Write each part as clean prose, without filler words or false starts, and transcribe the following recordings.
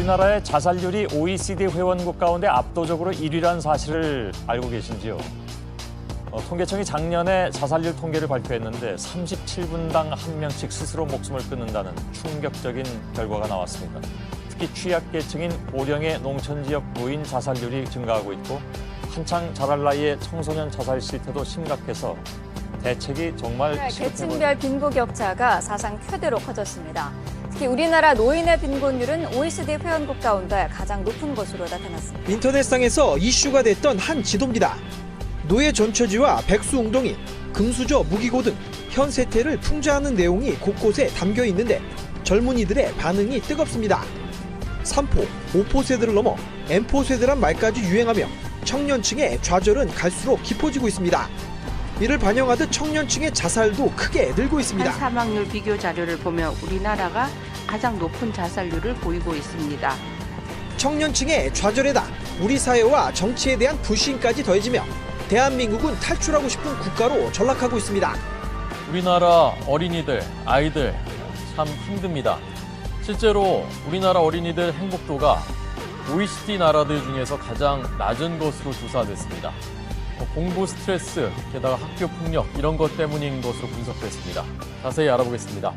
우리나라의 자살률이 OECD 회원국 가운데 압도적으로 1위라는 사실을 알고 계신지요? 통계청이 작년에 자살률 통계를 발표했는데 37분당 1명씩 스스로 목숨을 끊는다는 충격적인 결과가 나왔습니다. 특히 취약계층인 고령의 농촌지역 노인 자살률이 증가하고 있고 한창 자랄 나이의 청소년 자살 실태도 심각해서 대책이 정말 계층별 빈부격차가 사상 최대로 커졌습니다. 특히 우리나라 노인의 빈곤율은 OECD 회원국 가운데 가장 높은 것으로 나타났습니다. 인터넷상에서 이슈가 됐던 한 지도입니다. 노예 전처지와 백수웅동이, 금수저, 무기고 등 현 세태를 풍자하는 내용이 곳곳에 담겨 있는데 젊은이들의 반응이 뜨겁습니다. 3포, 5포 세대를 넘어 M포 세대란 말까지 유행하며 청년층의 좌절은 갈수록 깊어지고 있습니다. 이를 반영하듯 청년층의 자살도 크게 늘고 있습니다. 사망률 비교 자료를 보면 우리나라가 가장 높은 자살률을 보이고 있습니다. 청년층의 좌절에다 우리 사회와 정치에 대한 불신까지 더해지며 대한민국은 탈출하고 싶은 국가로 전락하고 있습니다. 우리나라 어린이들, 아이들 참 힘듭니다. 실제로 우리나라 어린이들 행복도가 OECD 나라들 중에서 가장 낮은 것으로 조사됐습니다. 공부 스트레스, 게다가 학교 폭력 이런 것 때문인 것으로 분석됐습니다. 자세히 알아보겠습니다.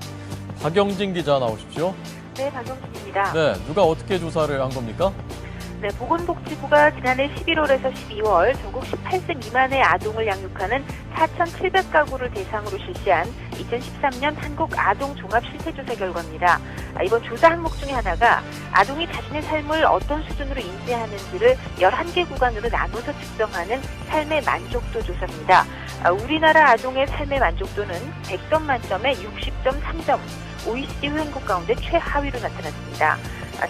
박영진 기자 나오십시오. 네, 박영진입니다. 네, 누가 어떻게 조사를 한 겁니까? 네, 보건복지부가 지난해 11월에서 12월 전국 18세 미만의 아동을 양육하는 4,700가구를 대상으로 실시한 2013년 한국 아동 종합 실태조사 결과입니다. 이번 조사 항목 중에 하나가 아동이 자신의 삶을 어떤 수준으로 인지하는지를 11개 구간으로 나눠서 측정하는 삶의 만족도 조사입니다. 우리나라 아동의 삶의 만족도는 100점 만점에 60.3점, OECD 회원국 가운데 최하위로 나타났습니다.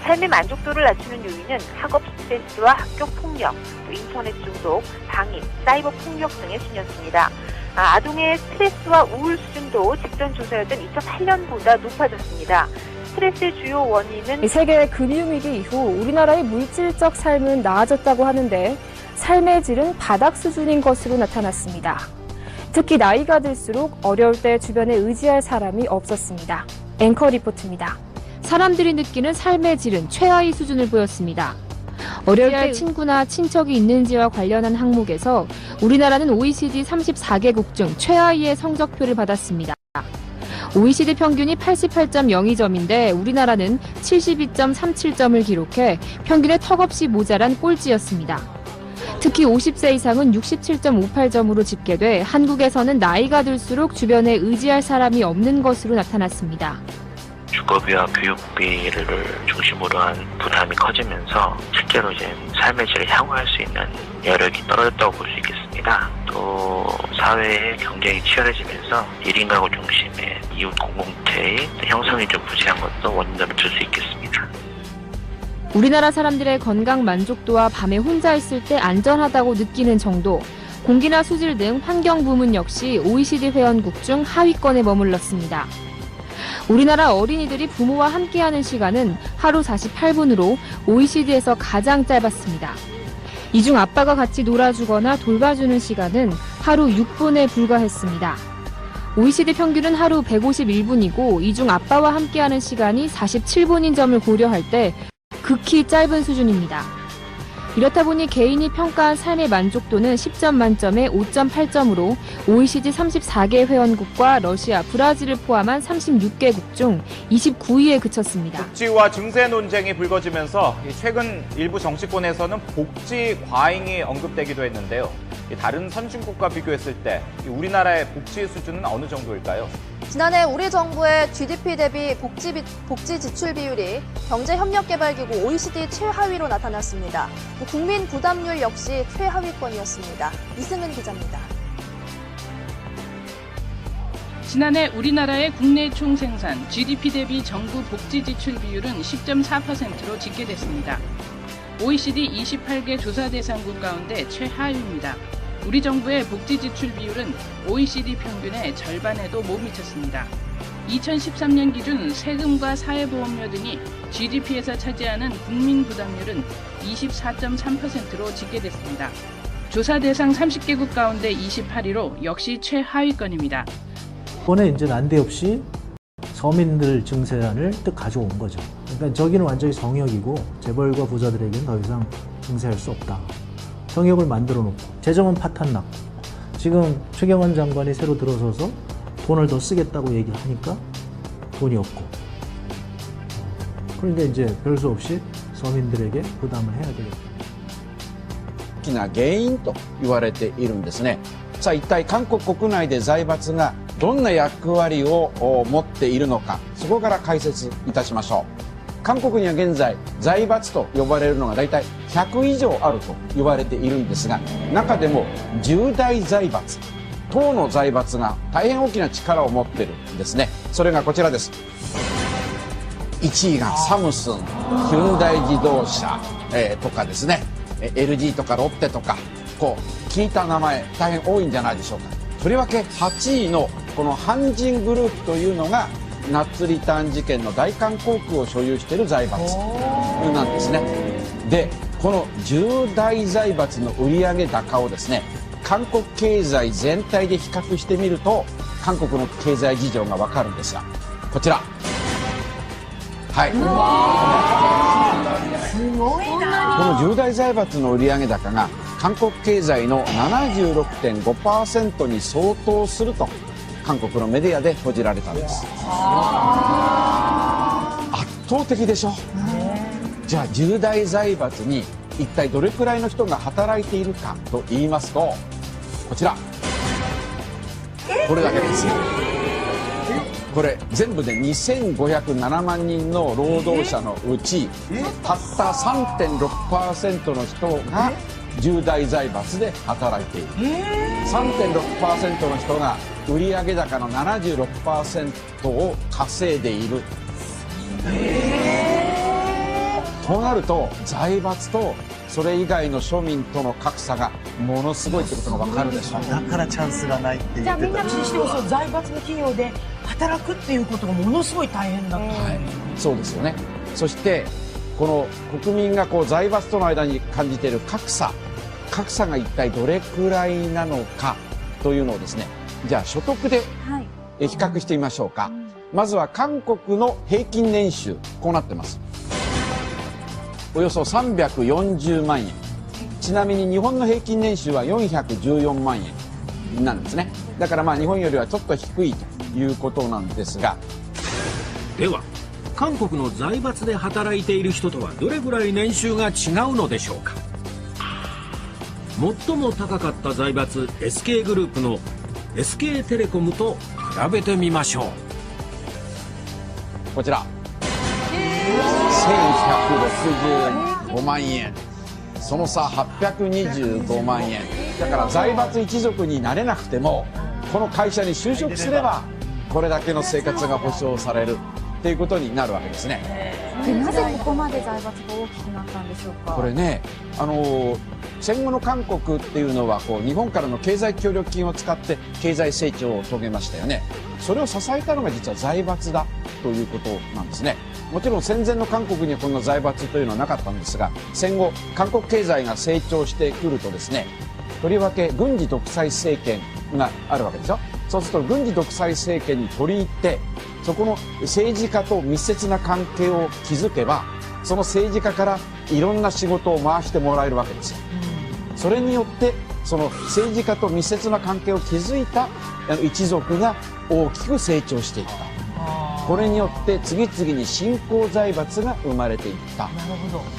삶의 만족도를 낮추는 요인은 학업 스트레스와 학교 폭력, 인터넷 중독, 방임, 사이버 폭력 등의 순이었습니다. 아동의 스트레스와 우울 수준도 직전 조사였던 2008년보다 높아졌습니다. 스트레스의 주요 원인은 세계 금융위기 이후 우리나라의 물질적 삶은 나아졌다고 하는데 삶의 질은 바닥 수준인 것으로 나타났습니다. 특히 나이가 들수록 어려울 때 주변에 의지할 사람이 없었습니다. 앵커 리포트입니다. 사람들이 느끼는 삶의 질은 최하위 수준을 보였습니다. 어려울 때 친구나 친척이 있는지와 관련한 항목에서 우리나라는 OECD 34개국 중 최하위의 성적표를 받았습니다. OECD 평균이 88.02점인데 우리나라는 72.37점을 기록해 평균에 턱없이 모자란 꼴찌였습니다. 특히 50세 이상은 67.58점으로 집계돼 한국에서는 나이가 들수록 주변에 의지할 사람이 없는 것으로 나타났습니다. 주거비와 교육비를 중심으로 한 부담이 커지면서 실제로 이제 삶의 질을 향후할 수 있는 여력이 떨어졌다고 볼 수 있겠습니다. 또 사회의 경쟁이 치열해지면서 1인 가구 중심의 이웃 공동체의 형성이 좀 부재한 것도 원인으로 들 수 있겠습니다. 우리나라 사람들의 건강 만족도와 밤에 혼자 있을 때 안전하다고 느끼는 정도, 공기나 수질 등 환경 부문 역시 OECD 회원국 중 하위권에 머물렀습니다. 우리나라 어린이들이 부모와 함께하는 시간은 하루 48분으로 OECD에서 가장 짧았습니다. 이 중 아빠가 같이 놀아주거나 돌봐주는 시간은 하루 6분에 불과했습니다. OECD 평균은 하루 151분이고 이 중 아빠와 함께하는 시간이 47분인 점을 고려할 때 극히 짧은 수준입니다. 이렇다 보니 개인이 평가한 삶의 만족도는 10점 만점에 5.8점으로 OECD 34개 회원국과 러시아, 브라질을 포함한 36개국 중 29위에 그쳤습니다. 복지와 증세 논쟁이 불거지면서 최근 일부 정치권에서는 복지 과잉이 언급되기도 했는데요. 다른 선진국과 비교했을 때 우리나라의 복지 수준은 어느 정도일까요? 지난해 우리 정부의 GDP 대비 복지 지출 비율이 경제협력개발기구 OECD 최하위로 나타났습니다. 국민 부담률 역시 최하위권이었습니다. 이승은 기자입니다. 지난해 우리나라의 국내 총생산 GDP 대비 정부 복지 지출 비율은 10.4%로 집계됐습니다. OECD 28개 조사 대상국 가운데 최하위입니다. 우리 정부의 복지 지출 비율은 OECD 평균의 절반에도 못 미쳤습니다. 2013년 기준 세금과 사회보험료 등이 GDP에서 차지하는 국민 부담률은 24.3%로 집계됐습니다. 조사 대상 30개국 가운데 28위로 역시 최하위권입니다. 이번에 이제 난데없이 서민들 증세안을 또 가져온 거죠. 그러니까 저기는 완전히 성역이고 재벌과 부자들에게는 더 이상 응세할 수 없다. 성역을 만들어 놓고 재정은 파탄 났고 지금 최경환 장관이 새로 들어서서 돈을 더 쓰겠다고 얘기를 하니까 돈이 없고 그러니까 이제 별 수 없이 서민들에게 부담을 해야 되겠다. 大きな原因と言われているんですね。さあ一体韓国国内で財閥がどんな役割を持っているのか、そこから解説いたしましょう。韓国には現在財閥と呼ばれるのが大体100以上あると言われているんですが、中でも10大財閥、党の財閥が大変大きな力を持っているんですね。それがこちらです。1位がサムスン、ヒュンダイ自動車、とかですね、LG とかロッテとか、こう聞いた名前大変多いんじゃないでしょうか。とりわけ8位のこのハンジングループというのがナッツリターン事件の大韓航空を所有している財閥なんですね。でこの10大財閥の売上高をですね、韓国経済全体で比較してみると韓国の経済事情がわかるんですが、こちら、はい、この10大財閥の売上高が韓国経済の 76.5% に相当すると韓国のメディアで報じられたんです。圧倒的でしょ。じゃあ10大財閥に一体どれくらいの人が働いているかと言いますと、こちら、これだけです。これ全部で2507万人の労働者のうちたった 3.6% の人が10大財閥で働いている。 3.6% の人が売上高の 76% を稼いでいる。となると財閥とそれ以外の庶民との格差がものすごいってことが分かるでしょう。だからチャンスがないって言ってた。じゃあみんなにしてもそう財閥の企業で働くっていうことがものすごい大変だと。はい、そうですよね。そしてこの国民がこう財閥との間に感じている格差が一体どれくらいなのかというのをですね、じゃあ所得で比較してみましょうか。まずは韓国の平均年収、こうなってます。およそ340万円。ちなみに日本の平均年収は414万円なんですね。だからまあ日本よりはちょっと低いということなんですが、では韓国の財閥で働いている人とはどれぐらい年収が違うのでしょうか。最も高かった財閥 SK グループの SK テレコムと比べてみましょう。こちら1165万円、その差825万円。だから財閥一族になれなくてもこの会社に就職すればこれだけの生活が保障されるっていうことになるわけですね。なぜここまで財閥が大きくなったんでしょうか。これね、戦後の韓国っていうのはこう日本からの経済協力金を使って経済成長を遂げましたよね。それを支えたのが実は財閥だということなんですね。もちろん戦前の韓国にはこんな財閥というのはなかったんですが、戦後韓国経済が成長してくるとですね、とりわけ軍事独裁政権があるわけでしょ。そうすると軍事独裁政権に取り入ってそこの政治家と密接な関係を築けばその政治家からいろんな仕事を回してもらえるわけですよ。それによってその政治家と密接な関係を築いた一族が大きく成長していった。これによって次々に新興財閥が生まれていった。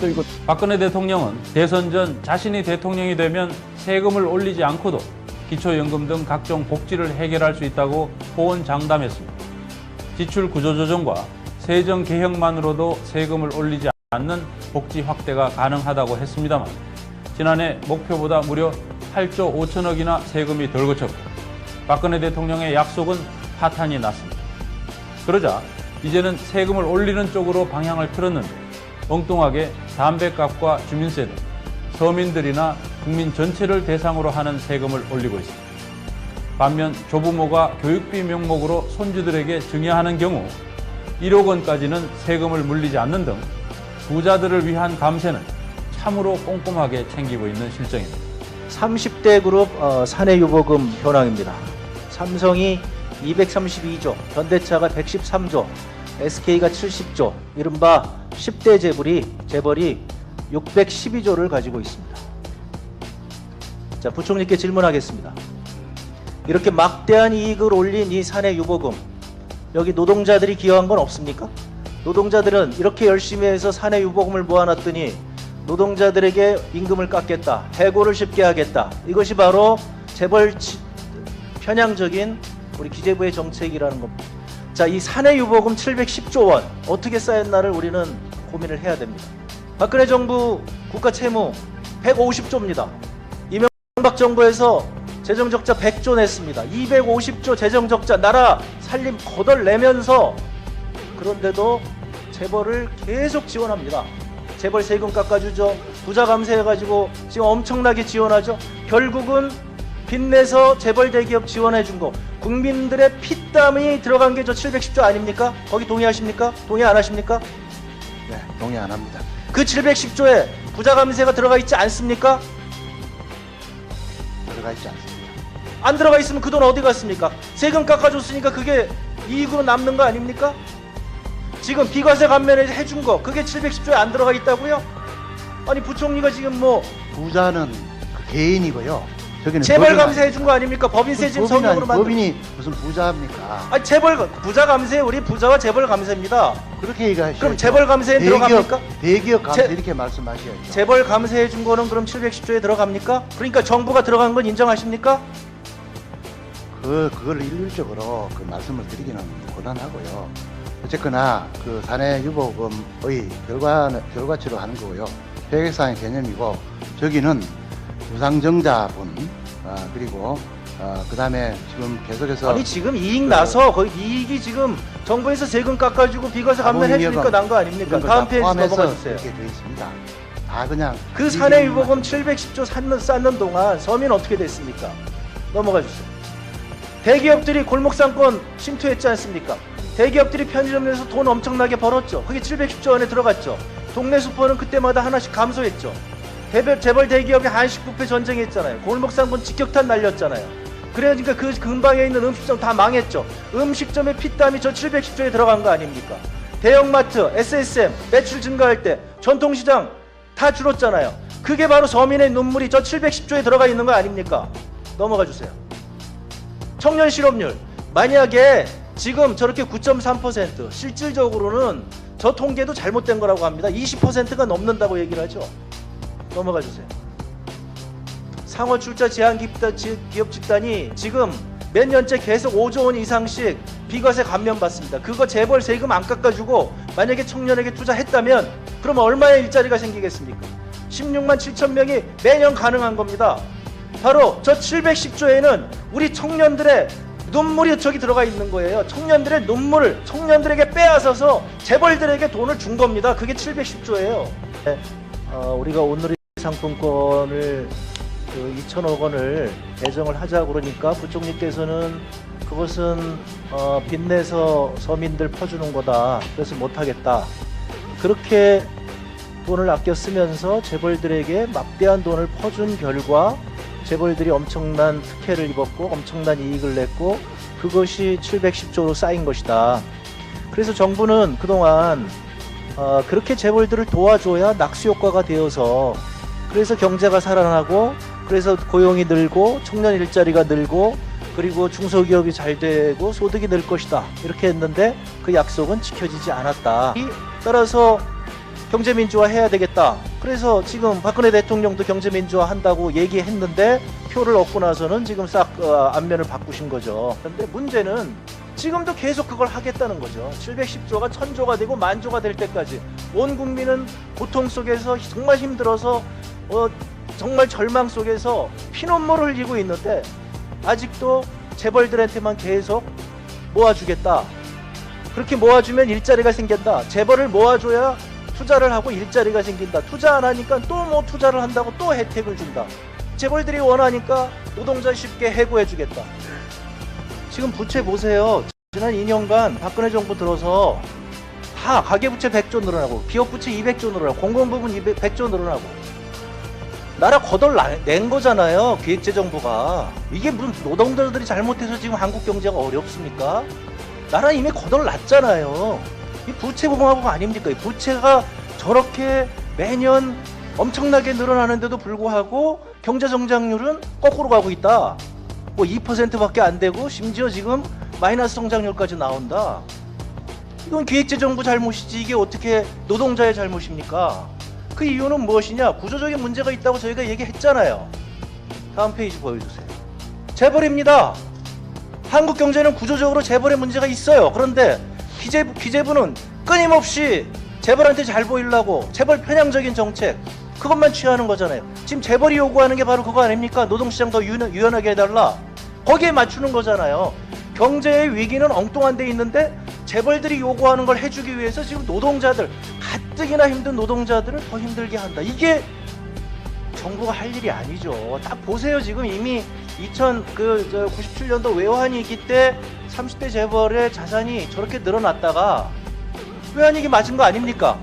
ということ。박근혜 대통령은 대선 전 자신이 대통령이 되면 세금을 올리지 않고도 기초연금 등 각종 복지를 해결할 수 있다고 호언장담했습니다. 지출 구조조정과 세정 개혁만으로도 세금을 올리지 않는 복지 확대가 가능하다고 했습니다만 지난해 목표보다 무려 8조 5천억이나 세금이 덜 거쳤고 박근혜 대통령의 약속은 파탄이 났습니다. 그러자 이제는 세금을 올리는 쪽으로 방향을 틀었는데 엉뚱하게 담배값과 주민세 등 서민들이나 국민 전체를 대상으로 하는 세금을 올리고 있습니다. 반면 조부모가 교육비 명목으로 손주들에게 증여하는 경우 1억 원까지는 세금을 물리지 않는 등 부자들을 위한 감세는 참으로 꼼꼼하게 챙기고 있는 실정입니다. 30대 그룹 사내유보금 현황입니다. 삼성이 232조, 현대차가 113조, SK가 70조, 이른바 10대 재벌이 612조를 가지고 있습니다. 자, 부총리께 질문하겠습니다. 이렇게 막대한 이익을 올린 이 사내 유보금, 여기 노동자들이 기여한 건 없습니까? 노동자들은 이렇게 열심히 해서 사내 유보금을 모아놨더니 노동자들에게 임금을 깎겠다, 해고를 쉽게 하겠다. 이것이 바로 재벌 편향적인 우리 기재부의 정책이라는 겁니다. 자, 이 사내 유보금 710조 원 어떻게 쌓였나를 우리는 고민을 해야 됩니다. 박근혜 정부 국가 채무 150조입니다. 이명박 정부에서 재정적자 100조 냈습니다. 250조 재정적자, 나라 살림 거덜내면서, 그런데도 재벌을 계속 지원합니다. 재벌 세금 깎아주죠. 부자 감세해가지고 지금 엄청나게 지원하죠. 결국은 빚내서 재벌 대기업 지원해준 거, 국민들의 피땀이 들어간 게 저 710조 아닙니까? 거기 동의하십니까? 동의 안 하십니까? 네, 동의 안 합니다. 그 710조에 부자 감세가 들어가 있지 않습니까? 들어가 있지 않습니다. 안 들어가 있으면 그 돈 어디 갔습니까? 세금 깎아줬으니까 그게 이익으로 남는 거 아닙니까? 지금 비과세 감면에 해준 거, 그게 710조에 안 들어가 있다고요? 아니, 부총리가 지금 뭐 부자는 그 개인이고요. 저기는 재벌 감세 해준 거 아닙니까? 법인세 지금 성역으로 만든. 법인이 무슨 부자입니까? 아니, 부자 감세, 우리 부자와 재벌 감세입니다. 그렇게 얘기하시죠. 그럼 재벌 감세에 들어갑니까? 대기업 감세 이렇게 말씀하셔야죠. 재벌 감세 해준 거는 그럼 710조에 들어갑니까? 그러니까 정부가 들어간 건 인정하십니까? 그걸 일률적으로 그 말씀을 드리기는 곤란하고요. 어쨌거나 그 사내 유보금의 결과치로 하는 거고요. 회계상의 개념이고, 저기는 유상증자분, 그리고 그다음에 지금 계속해서, 아니, 지금 이익 나서 거의 이익이 지금 정부에서 세금 깎아주고 비과세 감면 해주니까 난 거 아닙니까? 다음 페이지 넘어가 주세요. 이렇게 돼 있습니다. 다 그냥 그 사내 유보금 710조 쌓는 동안 서민 어떻게 됐습니까? 넘어가 주세요. 대기업들이 골목상권 침투했지 않습니까? 대기업들이 편의점 내에서 돈 엄청나게 벌었죠. 그게 710조 원에 들어갔죠. 동네 슈퍼는 그때마다 하나씩 감소했죠. 재벌 대기업이 한식 뷔페 전쟁했잖아요. 골목상권 직격탄 날렸잖아요. 그러니까 그 근방에 있는 음식점 다 망했죠. 음식점의 피땀이 저 710조에 들어간 거 아닙니까? 대형마트, SSM 매출 증가할 때 전통시장 다 줄었잖아요. 그게 바로 서민의 눈물이 저 710조에 들어가 있는 거 아닙니까? 넘어가 주세요. 청년 실업률, 만약에 지금 저렇게 9.3%, 실질적으로는 저 통계도 잘못된 거라고 합니다. 20%가 넘는다고 얘기를 하죠. 넘어가 주세요. 상호 출자 제한 기업 집단이 지금 몇 년째 계속 5조 원 이상씩 비과세 감면 받습니다. 그거 재벌 세금 안 깎아주고 만약에 청년에게 투자했다면 그러면 얼마의 일자리가 생기겠습니까? 16만 7천 명이 매년 가능한 겁니다. 바로 저 710조에는 우리 청년들의 눈물이 저기 들어가 있는 거예요. 청년들의 눈물을 청년들에게 빼앗아서 재벌들에게 돈을 준 겁니다. 그게 710조예요. 네, 우리가 오늘의 상품권을 2천억 원을 배정을 하자고 그러니까 부총리께서는 그것은 빚내서 서민들 퍼주는 거다. 그래서 못하겠다. 그렇게 돈을 아껴 쓰면서 재벌들에게 막대한 돈을 퍼준 결과 재벌들이 엄청난 특혜를 입었고 엄청난 이익을 냈고 그것이 710조로 쌓인 것이다. 그래서 정부는 그동안 그렇게 재벌들을 도와줘야 낙수효과가 되어서 그래서 경제가 살아나고 그래서 고용이 늘고 청년 일자리가 늘고 그리고 중소기업이 잘 되고 소득이 늘 것이다. 이렇게 했는데 그 약속은 지켜지지 않았다. 따라서 경제민주화 해야 되겠다. 그래서 지금 박근혜 대통령도 경제민주화 한다고 얘기했는데 표를 얻고 나서는 지금 싹 안면을 바꾸신 거죠. 그런데 문제는 지금도 계속 그걸 하겠다는 거죠. 710조가 1000조가 되고 10,000조가 될 때까지 온 국민은 고통 속에서 정말 힘들어서 정말 절망 속에서 피눈물을 흘리고 있는데 아직도 재벌들한테만 계속 모아주겠다. 그렇게 모아주면 일자리가 생긴다. 재벌을 모아줘야 투자를 하고 일자리가 생긴다. 투자 안 하니까 또 뭐 투자를 한다고 또 혜택을 준다. 재벌들이 원하니까 노동자 쉽게 해고해주겠다. 지금 부채 보세요. 지난 2년간 박근혜 정부 들어서 다 가계부채 100조 늘어나고 기업부채 200조 늘어나고 공공부문 100조 늘어나고 나라 거덜낸 거잖아요. 기획재정부가. 이게 무슨 노동자들이 잘못해서 지금 한국 경제가 어렵습니까? 나라 이미 거덜났잖아요. 이 부채공화국 아닙니까? 이 부채가 저렇게 매년 엄청나게 늘어나는데도 불구하고 경제 성장률은 거꾸로 가고 있다. 뭐 2%밖에 안 되고 심지어 지금 마이너스 성장률까지 나온다. 이건 기획재정부 잘못이지 이게 어떻게 노동자의 잘못입니까? 그 이유는 무엇이냐? 구조적인 문제가 있다고 저희가 얘기했잖아요. 다음 페이지 보여주세요. 재벌입니다. 한국 경제는 구조적으로 재벌의 문제가 있어요. 그런데 기재부는 끊임없이 재벌한테 잘 보이려고 재벌 편향적인 정책 그것만 취하는 거잖아요. 지금 재벌이 요구하는 게 바로 그거 아닙니까? 노동시장 더 유연하게 해달라. 거기에 맞추는 거잖아요. 경제의 위기는 엉뚱한 데 있는데 재벌들이 요구하는 걸 해주기 위해서 지금 노동자들, 가뜩이나 힘든 노동자들을 더 힘들게 한다. 이게 정부가 할 일이 아니죠. 딱 보세요. 지금 이미 97년도 외환위기 때 30대 재벌의 자산이 저렇게 늘어났다가 외환위기 맞은 거 아닙니까?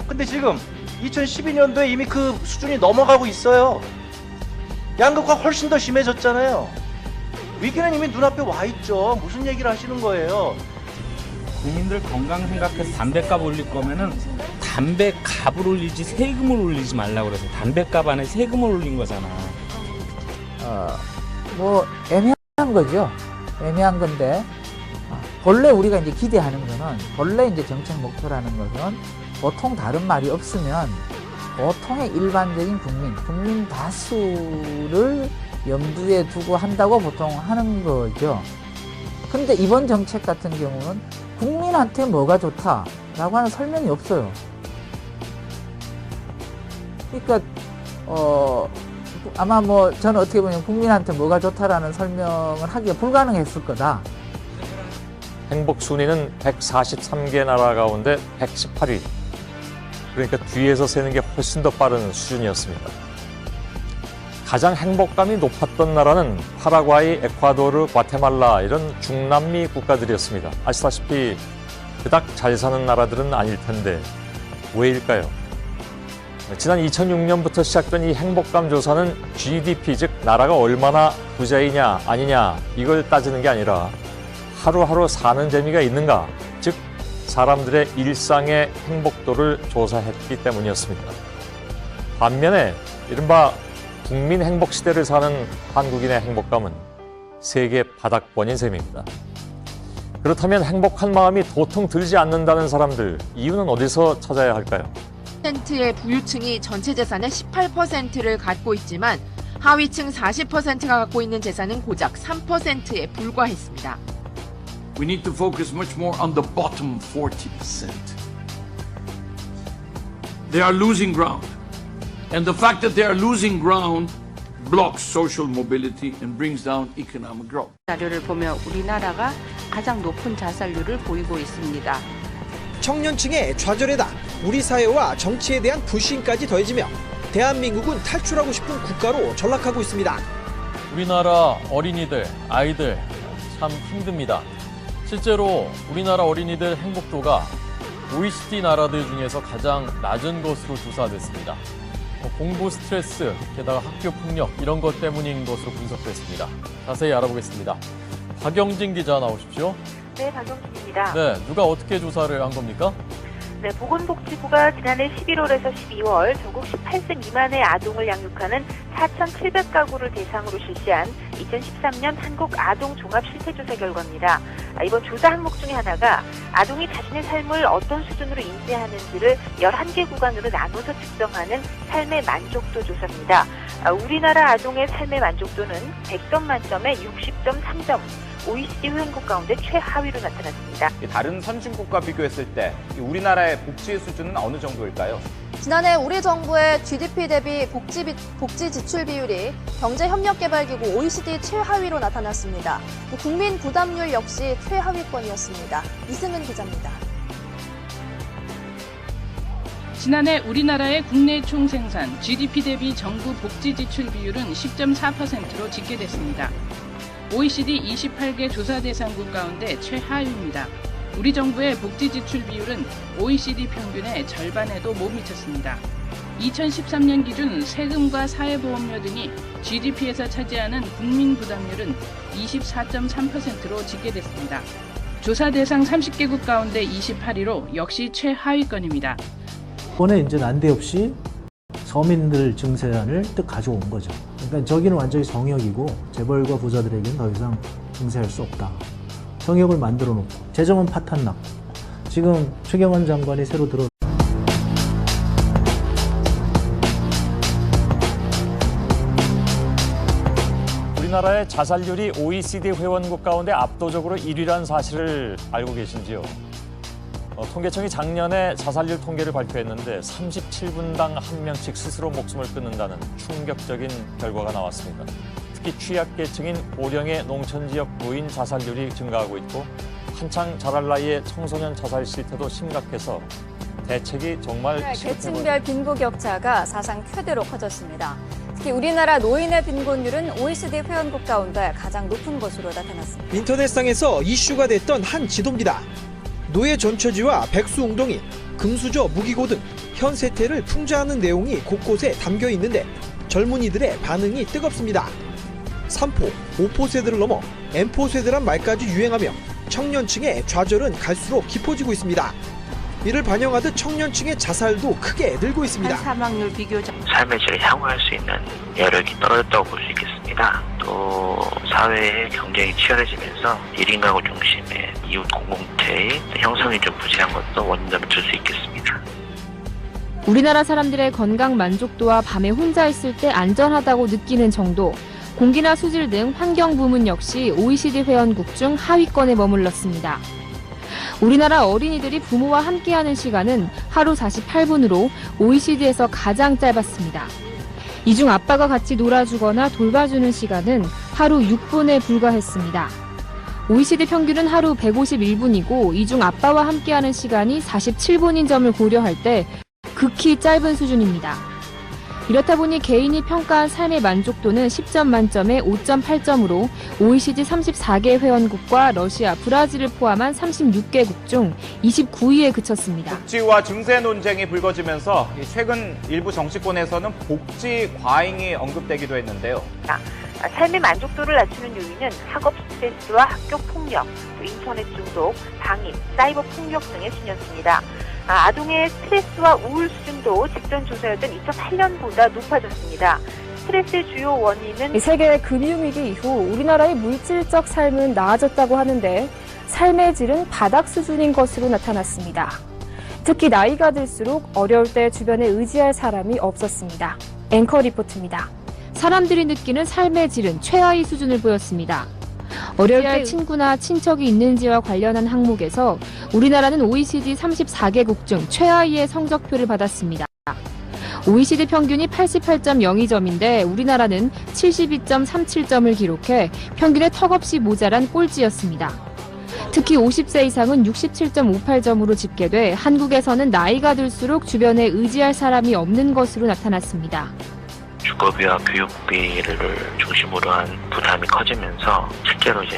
근데 지금 2012년도에 이미 그 수준이 넘어가고 있어요. 양극화 훨씬 더 심해졌잖아요. 위기는 이미 눈앞에 와 있죠. 무슨 얘기를 하시는 거예요? 국민들 건강 생각해서 담배값 올릴 거면은 담배값을 올리지 세금을 올리지 말라고 그래서 담배값 안에 세금을 올린 거잖아. 뭐 애매한 거죠. 애매한 건데 본래 우리가 이제 기대하는 거는 본래 이제 정책 목표라는 것은 보통 다른 말이 없으면 보통의 일반적인 국민 다수를 염두에 두고 한다고 보통 하는 거죠. 근데 이번 정책 같은 경우는 국민한테 뭐가 좋다라고 하는 설명이 없어요. 그러니까 아마 뭐 저는 어떻게 보면 국민한테 뭐가 좋다라는 설명을 하기가 불가능했을 거다. 행복 순위는 143개 나라 가운데 118위. 그러니까 뒤에서 세는 게 훨씬 더 빠른 수준이었습니다. 가장 행복감이 높았던 나라는 파라과이, 에콰도르, 과테말라 이런 중남미 국가들이었습니다. 아시다시피 그닥 잘 사는 나라들은 아닐 텐데 왜일까요? 지난 2006년부터 시작된 이 행복감 조사는 GDP, 즉 나라가 얼마나 부자이냐 아니냐 이걸 따지는 게 아니라 하루하루 사는 재미가 있는가, 즉 사람들의 일상의 행복도를 조사했기 때문이었습니다. 반면에 이른바 국민 행복 시대를 사는 한국인의 행복감은 세계 바닥권인 셈입니다. 그렇다면 행복한 마음이 도통 들지 않는다는 사람들, 이유는 어디서 찾아야 할까요? 의 부유층이 전체 재산의 18%를 갖고 있지만 하위층 40%가 갖고 있는 재산은 고작 3%에 불과했습니다. We need to focus much more on the bottom 40%. They are losing ground. And the fact that they are losing ground blocks social mobility and brings down economic growth. 자료를 보면 우리나라가 가장 높은 자살률을 보이고 있습니다. 청년층의 좌절에다 우리 사회와 정치에 대한 불신까지 더해지며 대한민국은 탈출하고 싶은 국가로 전락하고 있습니다. 우리나라 어린이들, 아이들 참 힘듭니다. 실제로 우리나라 어린이들 행복도가 OECD 나라들 중에서 가장 낮은 것으로 조사됐습니다. 공부 스트레스, 게다가 학교 폭력 이런 것 때문인 것으로 분석됐습니다. 자세히 알아보겠습니다. 박영진 기자 나오십시오. 네, 박영진입니다. 네, 누가 어떻게 조사를 한 겁니까? 네, 보건복지부가 지난해 11월에서 12월 전국 18세 미만의 아동을 양육하는 4,700가구를 대상으로 실시한 2013년 한국 아동 종합 실태조사 결과입니다. 이번 조사 항목 중에 하나가 아동이 자신의 삶을 어떤 수준으로 인지하는지를 11개 구간으로 나눠서 측정하는 삶의 만족도 조사입니다. 우리나라 아동의 삶의 만족도는 100점 만점에 60.3점. OECD 회원국 가운데 최하위로 나타났습니다. 다른 선진국과 비교했을 때 우리나라의 복지 수준은 어느 정도일까요? 지난해 우리 정부의 GDP 대비 복지 지출 비율이 경제협력개발기구 OECD 최하위로 나타났습니다. 국민 부담률 역시 최하위권이었습니다. 이승은 기자입니다. 지난해 우리나라의 국내 총생산 GDP 대비 정부 복지 지출 비율은 10.4%로 집계됐습니다. OECD 28개 조사 대상국 가운데 최하위입니다. 우리 정부의 복지 지출 비율은 OECD 평균의 절반에도 못 미쳤습니다. 2013년 기준 세금과 사회보험료 등이 GDP에서 차지하는 국민 부담률은 24.3%로 집계됐습니다. 조사 대상 30개국 가운데 28위로 역시 최하위권입니다. 이번에 이제 난데없이 서민들 증세안을 뜻 가져온 거죠. 그러니까 저기는 완전히 정역이고 재벌과 부자들에게는 더 이상 증세할 수 없다. 정역을 만들어 놓고 재정은 파탄 났고 지금 최경환 장관이 새로 들어 우리나라의 자살률이 OECD 회원국 가운데 압도적으로 1위란 사실을 알고 계신지요? 통계청이 작년에 자살률 통계를 발표했는데 37분당 1명씩 스스로 목숨을 끊는다는 충격적인 결과가 나왔습니다. 특히 취약계층인 고령의 농촌지역 노인 자살률이 증가하고 있고 한창 자랄 나이의 청소년 자살 실태도 심각해서 대책이 정말 계층별 빈부격차가 사상 최대로 커졌습니다. 특히 우리나라 노인의 빈곤율은 OECD 회원국 가운데 가장 높은 것으로 나타났습니다. 인터넷상에서 이슈가 됐던 한 지도입니다. 노예 전처지와 백수웅동이, 금수저, 무기고 등 현 세태를 풍자하는 내용이 곳곳에 담겨 있는데 젊은이들의 반응이 뜨겁습니다. 3포, 5포 세대를 넘어 M포 세대란 말까지 유행하며 청년층의 좌절은 갈수록 깊어지고 있습니다. 이를 반영하듯 청년층의 자살도 크게 늘고 있습니다. 사망률 비교적 삶의 질을 향유할 수 있는 여력이 떨어졌다고 볼 수 있겠습니다. 또 사회의 경쟁이 치열해지면서 1인 가구 중심의 이웃 공동체의 형성이 좀 부재한 것도 원인점을 줄 수 있겠습니다. 우리나라 사람들의 건강 만족도와 밤에 혼자 있을 때 안전하다고 느끼는 정도, 공기나 수질 등 환경 부문 역시 OECD 회원국 중 하위권에 머물렀습니다. 우리나라 어린이들이 부모와 함께하는 시간은 하루 48분으로 OECD에서 가장 짧았습니다. 이 중 아빠가 같이 놀아주거나 돌봐주는 시간은 하루 6분에 불과했습니다. OECD 평균은 하루 151분이고 이 중 아빠와 함께하는 시간이 47분인 점을 고려할 때 극히 짧은 수준입니다. 이렇다 보니 개인이 평가한 삶의 만족도는 10점 만점에 5.8점으로 OECD 34개 회원국과 러시아, 브라질을 포함한 36개국 중 29위에 그쳤습니다. 복지와 증세 논쟁이 불거지면서 최근 일부 정치권에서는 복지 과잉이 언급되기도 했는데요. 삶의 만족도를 낮추는 요인은 학업 스트레스와 학교 폭력, 인터넷 중독, 방임, 사이버 폭력 등의 순이었습니다. 아동의 스트레스와 우울 수준도 직전 조사였던 2008년보다 높아졌습니다. 스트레스의 주요 원인은 세계 금융위기 이후 우리나라의 물질적 삶은 나아졌다고 하는데 삶의 질은 바닥 수준인 것으로 나타났습니다. 특히 나이가 들수록 어려울 때 주변에 의지할 사람이 없었습니다. 앵커 리포트입니다. 사람들이 느끼는 삶의 질은 최하위 수준을 보였습니다. 어려울 때 친구나 친척이 있는지와 관련한 항목에서 우리나라는 OECD 34개국 중 최하위의 성적표를 받았습니다. OECD 평균이 88.02점인데 우리나라는 72.37점을 기록해 평균에 턱없이 모자란 꼴찌였습니다. 특히 50세 이상은 67.58점으로 집계돼 한국에서는 나이가 들수록 주변에 의지할 사람이 없는 것으로 나타났습니다. 주거비와 교육비를 중심으로 한 부담이 커지면서 실제로 이제